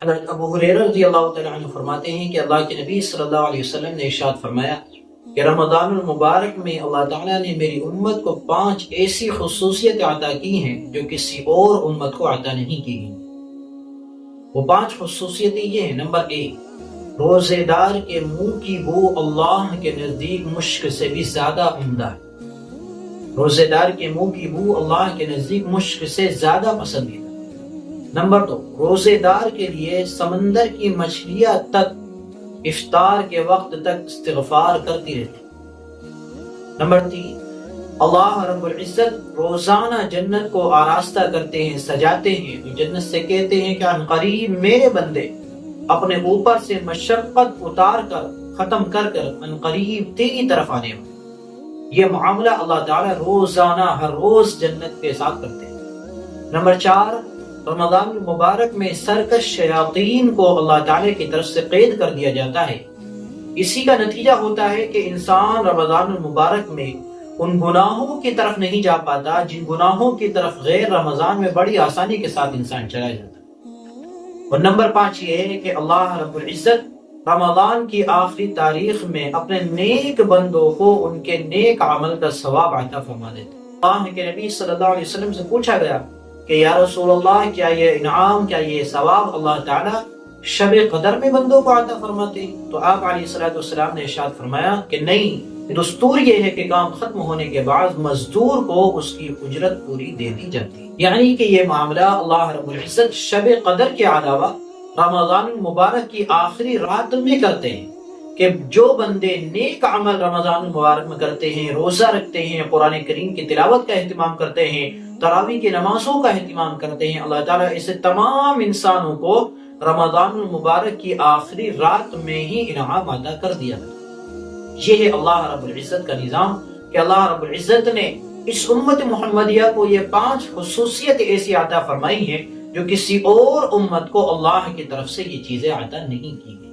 حضرت ابو ہریرہ رضی اللہ تعالیٰ عنہ فرماتے ہیں کہ اللہ کے نبی صلی اللہ علیہ وسلم نے ارشاد فرمایا کہ رمضان المبارک میں اللہ تعالیٰ نے میری امت کو 5 ایسی خصوصیت عطا کی ہیں جو کسی اور امت کو عطا نہیں کی گئی۔ وہ 5 خصوصیتیں یہ ہیں۔ نمبر 1، روزے دار کے منہ کی بو اللہ کے نزدیک مشک سے بھی زیادہ عمدہ ہے۔ روزے دار کے منہ کی بو اللہ کے نزدیک مشک سے زیادہ پسندیدہ۔ نمبر 2، روزے دار کے لیے سمندر کی مچھلیاں تک افطار کے وقت تک استغفار کرتی رہتی۔ نمبر 3، اللہ رب العزت روزانہ جنت کو آراستہ کرتے ہیں، سجاتے ہیں، تو جنت سے کہتے ہیں کہ ان قریب میرے بندے اپنے اوپر سے مشقت اتار کر ختم کر ان قریب تیری طرف آنے والے۔ یہ معاملہ اللہ تعالیٰ روزانہ ہر روز جنت کے ساتھ کرتے ہیں۔ نمبر 4، رمضان المبارک میں سرکش شیاطین کو اللہ تعالیٰ کی طرف سے قید کر دیا جاتا ہے۔ اسی کا نتیجہ ہوتا ہے کہ انسان رمضان المبارک میں ان گناہوں کی طرف نہیں جا پاتا جن گناہوں کی طرف غیر رمضان میں بڑی آسانی کے ساتھ انسان چلا جاتا ہے۔ اور نمبر 5 یہ ہے کہ اللہ رب العزت رمضان کی آخری تاریخ میں اپنے نیک بندوں کو ان کے نیک عمل کا ثواب عطا فرما دیتے ہیں۔ اللہ کے نبی صلی اللہ علیہ وسلم سے پوچھا گیا کہ یا رسول اللہ، کیا یہ انعام، کیا یہ ثواب اللہ تعالیٰ شب قدر میں بندوں کو عطا فرماتے ہیں؟ تو آپ علیہ الصلوۃ والسلام نے ارشاد فرمایا کہ نہیں، دستور یہ ہے کہ کام ختم ہونے کے بعد مزدور کو اس کی اجرت پوری دے دی جاتی ہے۔ یعنی کہ یہ معاملہ اللہ رب العزت شب قدر کے علاوہ رمضان المبارک کی آخری رات میں کرتے ہیں کہ جو بندے نیک عمل رمضان المبارک میں کرتے ہیں، روزہ رکھتے ہیں، قرآن کریم کی تلاوت کا اہتمام کرتے ہیں، تراویح کی نمازوں کا اہتمام کرتے ہیں، اللہ تعالیٰ اسے تمام انسانوں کو رمضان المبارک کی آخری رات میں ہی انعام عطا کر دیا۔ یہ ہے اللہ رب العزت کا نظام کہ اللہ رب العزت نے اس امت محمدیہ کو یہ 5 خصوصیت ایسی عطا فرمائی ہیں جو کسی اور امت کو اللہ کی طرف سے یہ چیزیں عطا نہیں کی گئی۔